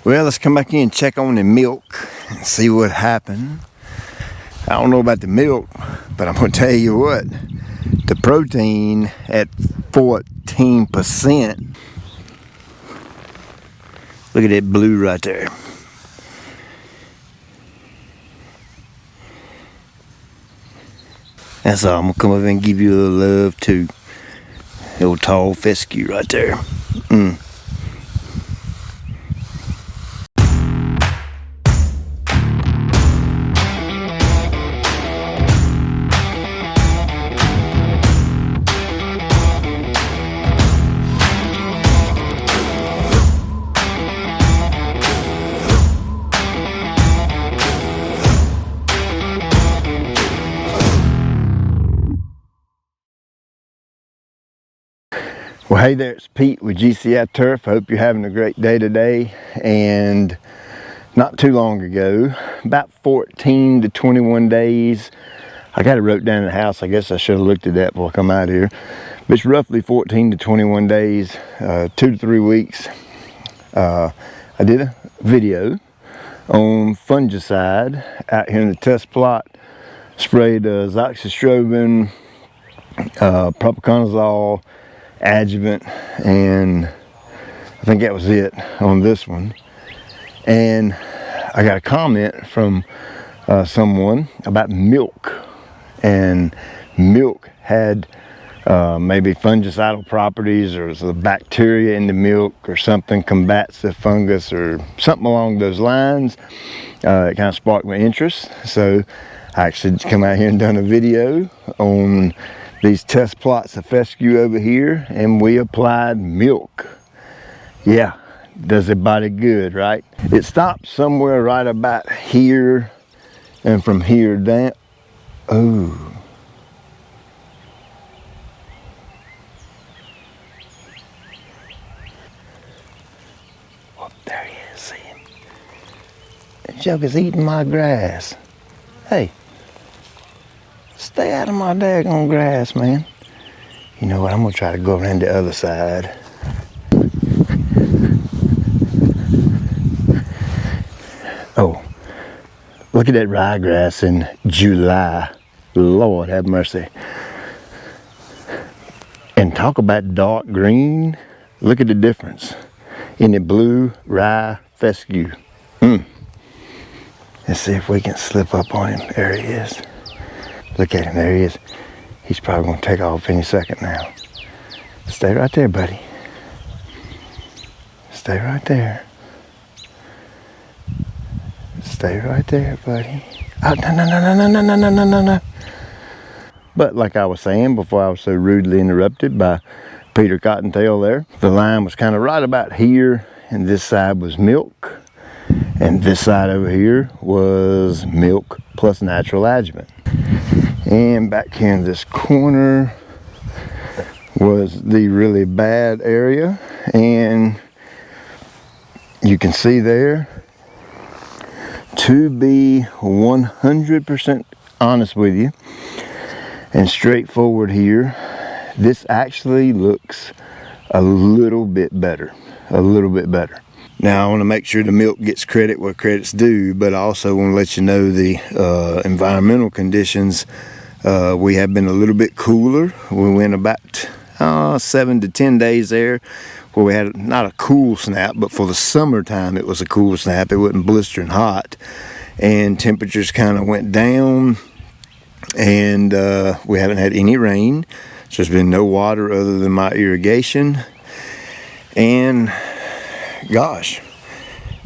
Well, let's come back in and check on the milk and see what happened. I don't know about the milk, but I'm gonna tell you what, the protein at 14%. Look at that blue right there. That's all. I'm gonna come over and give you a little love too. The old tall fescue right there. Well, hey there, it's Pete with GCI Turf. I hope you're having a great day today. And not too long ago, about 14 to 21 days, I got it wrote down in the house. I guess I should have looked at that before I come out here. But it's roughly 14 to 21 days, 2 to 3 weeks. I did a video on fungicide out here in the test plot. Sprayed azoxystrobin, propiconazole, adjuvant, and I think that was it on this one. And I got a comment from someone about milk, and milk had maybe fungicidal properties, or the bacteria in the milk or something combats the fungus or something along those lines. It kind of sparked my interest, so I actually come out here and done a video on these test plots of fescue over here, and we applied milk. Yeah, does the body good, right? It stopped somewhere right about here, and from here down. Oh, oh, there he is. See him? That joker's eating my grass. Hey, stay out of my daggone grass, man. You know what, I'm gonna try to go around the other side. Oh, look at that ryegrass in July. Lord have mercy. And talk about dark green. Look at the difference in the blue rye fescue. Let's see if we can slip up on him. There he is. Look at him, there he is. He's probably gonna take off any second now. Stay right there, buddy. Stay right there. Stay right there, buddy. Oh, no. But like I was saying before I was so rudely interrupted by Peter Cottontail there, the line was kind of right about here, and this side was milk, and this side over here was milk plus natural adjuvant. And back here in this corner was the really bad area, and you can see there, to be 100% honest with you and straightforward here, this actually looks a little bit better, Now I want to make sure the milk gets credit where credit's due, but I also want to let you know the environmental conditions. We have been a little bit cooler. We went about 7 to 10 days there where we had not a cool snap, but for the summertime it was a cool snap. It wasn't blistering hot, and temperatures kind of went down, and we haven't had any rain, so there's been no water other than my irrigation. And gosh,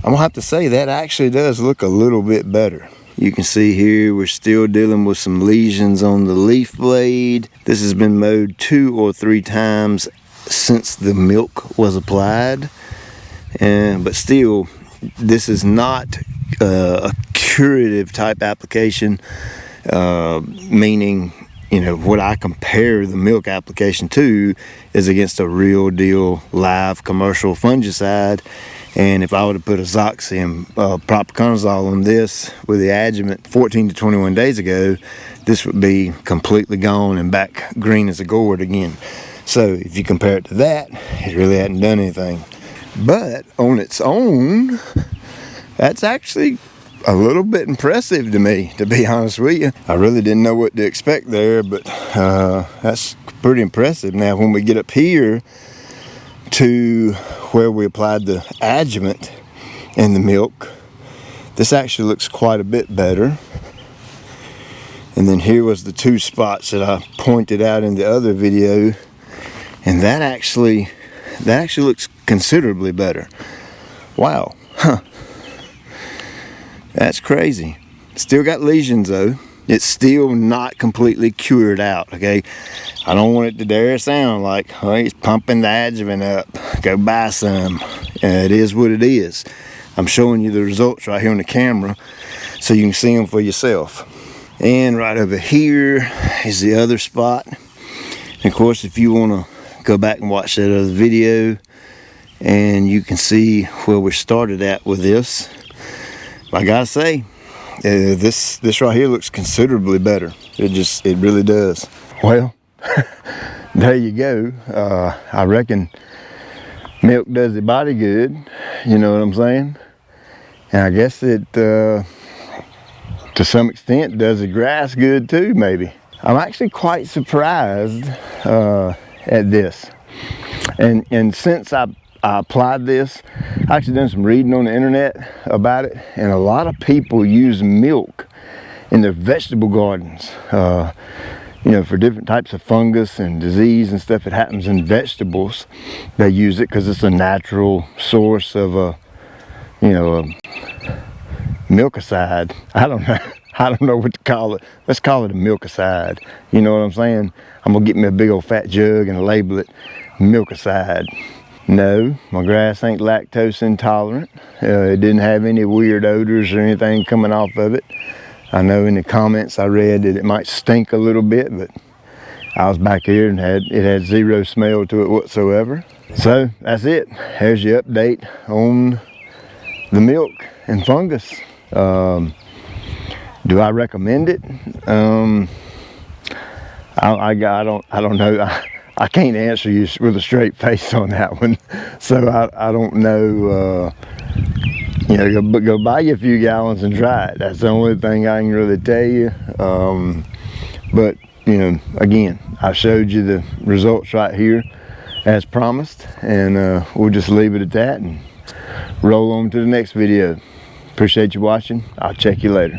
I'm gonna have to say that actually does look a little bit better. You can see here we're still dealing with some lesions on the leaf blade. This has been mowed 2 or 3 times since the milk was applied, but still, this is not a curative type application, meaning, you know, what I compare the milk application to is against a real deal live commercial fungicide. And if I would have put azoxy and propiconazole on this with the adjuvant 14 to 21 days ago, this would be completely gone and back green as a gourd again. So if you compare it to that, it really hadn't done anything. But on its own, That's actually a little bit impressive to me, to be honest with you. I really didn't know what to expect there, but that's pretty impressive. Now when we get up here to where we applied the adjuvant in the milk, this actually looks quite a bit better. And then here was the 2 spots that I pointed out in the other video, and that actually looks considerably better. Wow, huh? That's crazy. Still got lesions though. It's still not completely cured out, okay? I don't want it to dare sound like, oh, he's pumping the adjuvant up. Go buy some. It is what it is. I'm showing you the results right here on the camera so you can see them for yourself. And right over here is the other spot. And of course, if you want to go back and watch that other video, and you can see where we started at with this, I gotta say, this right here looks considerably better. It really does. Well, there you go. I reckon milk does the body good, you know what I'm saying? And I guess it to some extent does the grass good too, maybe. I'm actually quite surprised at this. And since I applied this, I actually done some reading on the internet about it, and a lot of people use milk in their vegetable gardens, you know, for different types of fungus and disease and stuff that happens in vegetables. They use it because it's a natural source of a, you know, a milkicide. I don't know what to call it. Let's call it a milkicide. You know what I'm saying? I'm gonna get me a big old fat jug and label it milkicide. No, my grass ain't lactose intolerant. It didn't have any weird odors or anything coming off of it. I know in the comments I read that it might stink a little bit, but I was back here and it had zero smell to it whatsoever. So that's it. Here's your update on the milk and fungus. Do I recommend it? I don't know. I can't answer you with a straight face on that one. So I don't know. You know, go buy you a few gallons and try it. That's the only thing I can really tell you. But you know, again, I showed you the results right here as promised, and we'll just leave it at that and roll on to the next video. Appreciate you watching. I'll check you later.